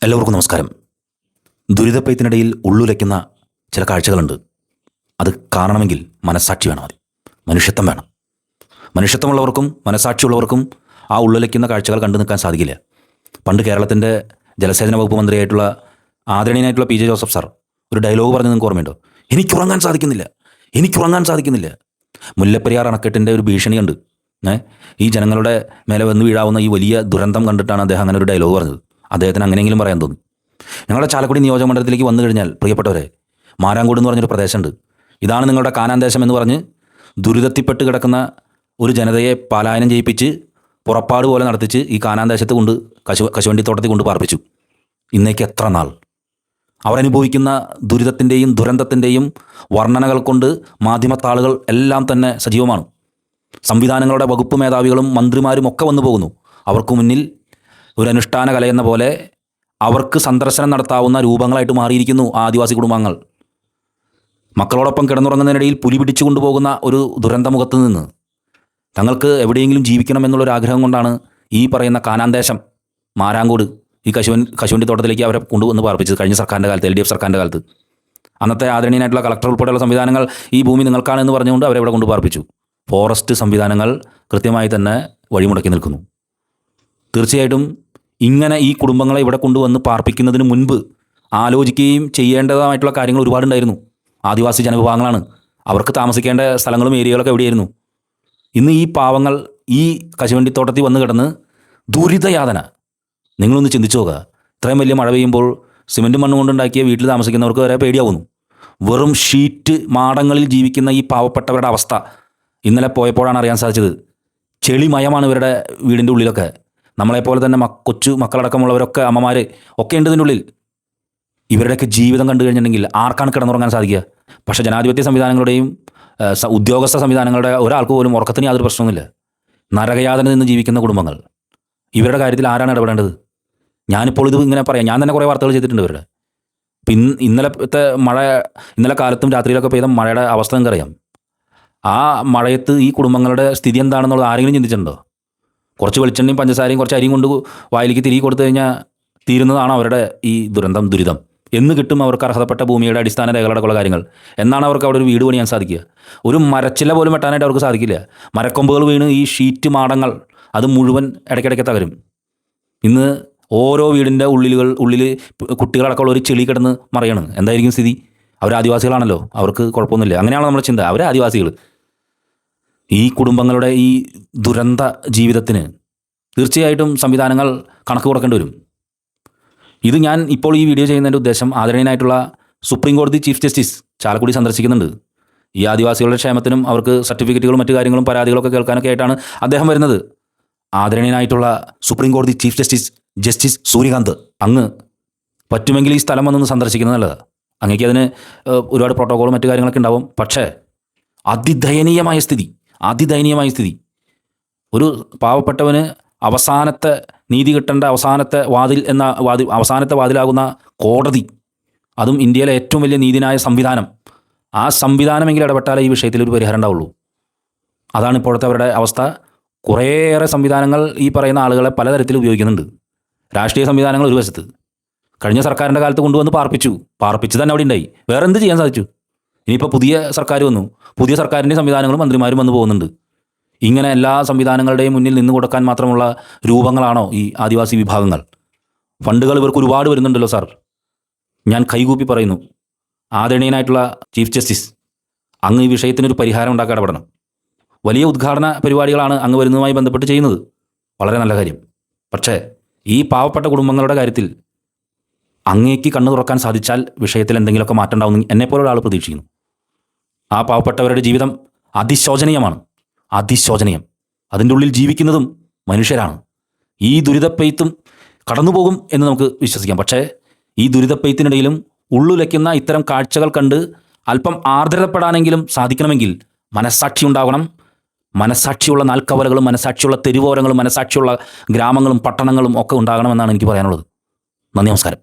എല്ലാവർക്കും നമസ്കാരം. ദുരിതപ്പെയ്ത്തിനിടയിൽ ഉള്ളുലയ്ക്കുന്ന ചില കാഴ്ചകളുണ്ട്. അത് കാണണമെങ്കിൽ മനസ്സാക്ഷി വേണം. മതി, മനുഷ്യത്വം വേണം. മനുഷ്യത്വമുള്ളവർക്കും മനസ്സാക്ഷിയുള്ളവർക്കും ആ ഉള്ളുലയ്ക്കുന്ന കാഴ്ചകൾ കണ്ടു നിൽക്കാൻ സാധിക്കില്ല. പണ്ട് കേരളത്തിൻ്റെ ജലസേചന വകുപ്പ് മന്ത്രിയായിട്ടുള്ള ആദരണീയനായിട്ടുള്ള പി ജെ ജോസഫ് സാർ ഒരു ഡയലോഗ് പറഞ്ഞ് നിങ്ങൾക്ക് ഓർമ്മയുണ്ടോ? എനിക്കുറങ്ങാൻ സാധിക്കുന്നില്ല. മുല്ലപ്പെരിയാർ അണക്കെട്ടിൻ്റെ ഒരു ഭീഷണിയുണ്ട്. ഈ ജനങ്ങളുടെ മേലെ വന്ന് വീഴാവുന്ന ഈ വലിയ ദുരന്തം കണ്ടിട്ടാണ് അദ്ദേഹം അങ്ങനെ ഒരു ഡയലോഗ് പറഞ്ഞത്. അദ്ദേഹത്തിന് അങ്ങനെയെങ്കിലും പറയാൻ തോന്നി. ഞങ്ങളുടെ ചാലക്കുടി നിയോജക മണ്ഡലത്തിലേക്ക് വന്നു കഴിഞ്ഞാൽ പ്രിയപ്പെട്ടവരെ, മാരാങ്കോട് എന്ന് പറഞ്ഞൊരു പ്രദേശമുണ്ട്. ഇതാണ് നിങ്ങളുടെ കാനാൻ ദേശം എന്ന് പറഞ്ഞ് ദുരിതത്തിൽപ്പെട്ട് കിടക്കുന്ന ഒരു ജനതയെ പലായനം ചെയ്യിപ്പിച്ച് പുറപ്പാട് പോലെ നടത്തിച്ച് ഈ കാനാൻ ദേശത്ത് കൊണ്ട് കശുവണ്ടിത്തോട്ടത്തിൽ കൊണ്ട് പാർപ്പിച്ചു. ഇന്നേക്ക് എത്ര നാൾ അവരനുഭവിക്കുന്ന ദുരിതത്തിൻ്റെയും ദുരന്തത്തിൻ്റെയും വർണ്ണനകൾ കൊണ്ട് മാധ്യമത്താളുകൾ എല്ലാം തന്നെ സജീവമാണ്. സംവിധാനങ്ങളുടെ വകുപ്പ് മേധാവികളും മന്ത്രിമാരും ഒക്കെ വന്നു പോകുന്നു. അവർക്ക് മുന്നിൽ ഒരു അനുഷ്ഠാന കലയെന്ന പോലെ അവർക്ക് സന്ദർശനം നടത്താവുന്ന രൂപങ്ങളായിട്ട് മാറിയിരിക്കുന്നു ആദിവാസി കുടുംബാംഗങ്ങൾ. മക്കളോടൊപ്പം കിടന്നുറങ്ങുന്നതിനിടയിൽ പുലി പിടിച്ചു കൊണ്ടുപോകുന്ന ഒരു ദുരന്തമുഖത്ത് നിന്ന് തങ്ങൾക്ക് എവിടെയെങ്കിലും ജീവിക്കണമെന്നുള്ളൊരു ആഗ്രഹം കൊണ്ടാണ് ഈ പറയുന്ന കാനാൻ ദേശം മാരാങ്കോട് ഈ കശുവണ്ടിത്തോട്ടത്തിലേക്ക് അവരെ കൊണ്ടുവന്ന് പാർപ്പിച്ചത്. കഴിഞ്ഞ സർക്കാരിൻ്റെ കാലത്ത്, LDF സർക്കാരിൻ്റെ കാലത്ത് അന്നത്തെ ആദരണീയനായിട്ടുള്ള കളക്ടർ ഉൾപ്പെടെയുള്ള സംവിധാനങ്ങൾ ഈ ഭൂമി നിങ്ങൾക്കാണെന്ന് പറഞ്ഞുകൊണ്ട് അവരെ ഇവിടെ കൊണ്ട് പാർപ്പിച്ചു. ഫോറസ്റ്റ് സംവിധാനങ്ങൾ കൃത്യമായി തന്നെ വഴിമുടക്കി നിൽക്കുന്നു. തീർച്ചയായിട്ടും ഇങ്ങനെ ഈ കുടുംബങ്ങളെ ഇവിടെ കൊണ്ടുവന്ന് പാർപ്പിക്കുന്നതിന് മുൻപ് ആലോചിക്കുകയും ചെയ്യേണ്ടതായിട്ടുള്ള കാര്യങ്ങൾ ഒരുപാടുണ്ടായിരുന്നു. ആദിവാസി ജനവിഭാഗങ്ങളാണ്, അവർക്ക് താമസിക്കേണ്ട സ്ഥലങ്ങളും ഏരിയകളൊക്കെ എവിടെയായിരുന്നു? ഇന്ന് ഈ പാവങ്ങൾ ഈ കശുവണ്ടിത്തോട്ടത്തിൽ വന്ന് കിടന്ന് ദുരിതയാതന. നിങ്ങളൊന്ന് ചിന്തിച്ചു നോക്കുക. ഇത്രയും വലിയ മഴ പെയ്യുമ്പോൾ സിമൻറ്റ് മണ്ണ് കൊണ്ടുണ്ടാക്കിയ വീട്ടിൽ താമസിക്കുന്നവർക്ക് വരെ പേടിയാവുന്നു. വെറും ഷീറ്റ് മാടങ്ങളിൽ ജീവിക്കുന്ന ഈ പാവപ്പെട്ടവരുടെ അവസ്ഥ ഇന്നലെ പോയപ്പോഴാണ് അറിയാൻ സാധിച്ചത്. ചെളിമയമാണ് ഇവരുടെ വീടിൻ്റെ ഉള്ളിലൊക്കെ. നമ്മളെപ്പോലെ തന്നെ കൊച്ചു മക്കളടക്കമുള്ളവരൊക്കെ, അമ്മമാർ ഒക്കെ ഉണ്ട് ഇതിൻ്റെ ഉള്ളിൽ. ഇവരുടെയൊക്കെ ജീവിതം കണ്ടു കഴിഞ്ഞിട്ടുണ്ടെങ്കിൽ ആർക്കാണ് കിടന്നുറങ്ങാൻ സാധിക്കുക? പക്ഷേ ജനാധിപത്യ സംവിധാനങ്ങളുടെയും ഉദ്യോഗസ്ഥ സംവിധാനങ്ങളുടെ ഒരാൾക്ക് പോലും ഉറക്കത്തിന് യാതൊരു പ്രശ്നവുമില്ല. നരകയാതന നിന്ന് ജീവിക്കുന്ന കുടുംബങ്ങൾ, ഇവരുടെ കാര്യത്തിൽ ആരാണ് ഇടപെടേണ്ടത്? ഞാനിപ്പോൾ ഇത് ഇങ്ങനെ പറയാം, ഞാൻ തന്നെ കുറേ വാർത്തകൾ ചെയ്തിട്ടുണ്ട് ഇവരുടെ. ഇന്നലത്തെ മഴ, ഇന്നലെ കാലത്തും രാത്രിയിലൊക്കെ പെയ്ത മഴയുടെ അവസ്ഥ നിങ്ങൾക്കറിയാം. ആ മഴയത്ത് ഈ കുടുംബങ്ങളുടെ സ്ഥിതി എന്താണെന്നുള്ളത് ആരെങ്കിലും ചിന്തിച്ചിട്ടുണ്ടോ? കുറച്ച് വെളിച്ചെണ്ണയും പഞ്ചസാരയും കുറച്ച് അരിയും കൊണ്ട് വായിലേക്ക് തിരികെ കൊടുത്തു കഴിഞ്ഞാൽ തീരുന്നതാണോ അവരുടെ ഈ ദുരിതം? എന്ന് കിട്ടും അവർക്ക് അർഹതപ്പെട്ട ഭൂമിയുടെ അടിസ്ഥാന രേഖകളടക്കമുള്ള കാര്യങ്ങൾ? എന്നാണ് അവർക്ക് അവിടെ ഒരു വീട് പണിയാൻ സാധിക്കുക? ഒരു മരച്ചില പോലും വെട്ടാനായിട്ട് അവർക്ക് സാധിക്കില്ല. മരക്കൊമ്പുകൾ വീണ് ഈ ഷീറ്റ് മാടങ്ങൾ അത് മുഴുവൻ ഇടയ്ക്കിടയ്ക്ക് തകരും. ഇന്ന് ഓരോ വീടിൻ്റെ ഉള്ളിൽ കുട്ടികളടക്കമുള്ള ഒരു ചെളി കിടന്ന് മറിയാണ്. എന്തായിരിക്കും സ്ഥിതി? അവർ ആദിവാസികളാണല്ലോ, അവർക്ക് കുഴപ്പമൊന്നുമില്ല. അങ്ങനെയാണോ നമ്മുടെ ചിന്ത? അവർ ആദിവാസികൾ. ഈ കുടുംബങ്ങളുടെ ഈ ദുരന്ത ജീവിതത്തിന് തീർച്ചയായിട്ടും സംവിധാനങ്ങൾ കണക്ക് കൊടുക്കേണ്ടി വരും. ഇത് ഞാൻ ഇപ്പോൾ ഈ വീഡിയോ ചെയ്യുന്നതിൻ്റെ ഉദ്ദേശം, ആദരണീയനായിട്ടുള്ള സുപ്രീം കോടതി ചീഫ് ജസ്റ്റിസ് ചാലക്കുടി സന്ദർശിക്കുന്നുണ്ട്. ഈ ആദിവാസികളുടെ ക്ഷേമത്തിനും അവർക്ക് സർട്ടിഫിക്കറ്റുകളും മറ്റു കാര്യങ്ങളും പരാതികളൊക്കെ കേൾക്കാനൊക്കെ ആയിട്ടാണ് അദ്ദേഹം വരുന്നത്. ആദരണീയനായിട്ടുള്ള സുപ്രീം കോടതി ചീഫ് ജസ്റ്റിസ് സൂര്യകാന്ത്, അങ്ങ് പറ്റുമെങ്കിൽ ഈ സ്ഥലം വന്നൊന്ന് സന്ദർശിക്കുന്നത് നല്ലതാണ്. അങ്ങേക്ക് അതിന് ഒരുപാട് പ്രോട്ടോക്കോളും മറ്റു കാര്യങ്ങളൊക്കെ ഉണ്ടാവും. പക്ഷേ അതിദയനീയമായ സ്ഥിതി. ഒരു പാവപ്പെട്ടവന് അവസാനത്തെ നീതി കിട്ടേണ്ട അവസാനത്തെ വാതിലാകുന്ന കോടതി, അതും ഇന്ത്യയിലെ ഏറ്റവും വലിയ നീതിന്യായ സംവിധാനം, ആ സംവിധാനമെങ്കിലും ഇടപെട്ടാലേ ഈ വിഷയത്തിൽ ഒരു പരിഹാരം ഉണ്ടാവുള്ളൂ. അതാണ് ഇപ്പോഴത്തെ അവരുടെ അവസ്ഥ. കുറേയേറെ സംവിധാനങ്ങൾ ഈ പറയുന്ന ആളുകളെ പലതരത്തിൽ ഉപയോഗിക്കുന്നുണ്ട്. രാഷ്ട്രീയ സംവിധാനങ്ങൾ ഒരു വശത്ത്, കഴിഞ്ഞ സർക്കാരിൻ്റെ കാലത്ത് കൊണ്ടുവന്ന് പാർപ്പിച്ച് തന്നെ അവിടെ ഉണ്ടായി. വേറെ എന്ത് ചെയ്യാൻ സാധിച്ചു? ഇനിയിപ്പോൾ പുതിയ സർക്കാർ വന്നു, പുതിയ സർക്കാരിൻ്റെ സംവിധാനങ്ങളും മന്ത്രിമാരും വന്നു പോകുന്നുണ്ട്. ഇങ്ങനെ എല്ലാ സംവിധാനങ്ങളുടെയും മുന്നിൽ നിന്ന് കൊടുക്കാൻ മാത്രമുള്ള രൂപങ്ങളാണോ ഈ ആദിവാസി വിഭാഗങ്ങൾ? ഫണ്ടുകൾ ഇവർക്ക് ഒരുപാട് വരുന്നുണ്ടല്ലോ സാർ. ഞാൻ കൈകൂപ്പി പറയുന്നു, ആദരണീയനായിട്ടുള്ള ചീഫ് ജസ്റ്റിസ്, അങ്ങ് ഈ വിഷയത്തിനൊരു പരിഹാരം ഉണ്ടാക്കാൻ ഇടപെടണം. വലിയ ഉദ്ഘാടന പരിപാടികളാണ് അങ്ങ് വരുന്നതുമായി ബന്ധപ്പെട്ട് ചെയ്യുന്നത്, വളരെ നല്ല കാര്യം. പക്ഷേ ഈ പാവപ്പെട്ട കുടുംബങ്ങളുടെ കാര്യത്തിൽ അങ്ങേക്ക് കണ്ണു തുറക്കാൻ സാധിച്ചാൽ വിഷയത്തിൽ എന്തെങ്കിലുമൊക്കെ മാറ്റം ഉണ്ടാവുമെന്ന് എന്നെപ്പോലുള്ള ആൾ പ്രതീക്ഷിക്കുന്നു. ആ പാവപ്പെട്ടവരുടെ ജീവിതം അതിശോചനീയം. അതിൻ്റെ ഉള്ളിൽ ജീവിക്കുന്നതും മനുഷ്യരാണ്. ഈ ദുരിതപ്പെയ്ത്തും കടന്നുപോകും എന്ന് നമുക്ക് വിശ്വസിക്കാം. പക്ഷേ ഈ ദുരിതപ്പെയ്ത്തിനിടയിലും ഉള്ളുലയ്ക്കുന്ന ഇത്തരം കാഴ്ചകൾ കണ്ട് അല്പം ആർദ്രതപ്പെടാനെങ്കിലും സാധിക്കണമെങ്കിൽ മനസ്സാക്ഷി ഉണ്ടാകണം. മനസ്സാക്ഷിയുള്ള നാൽക്കവലകളും മനസ്സാക്ഷിയുള്ള തെരുവോരങ്ങളും മനസ്സാക്ഷിയുള്ള ഗ്രാമങ്ങളും പട്ടണങ്ങളും ഒക്കെ ഉണ്ടാകണമെന്നാണ് എനിക്ക് പറയാനുള്ളത്. നന്ദി, നമസ്കാരം.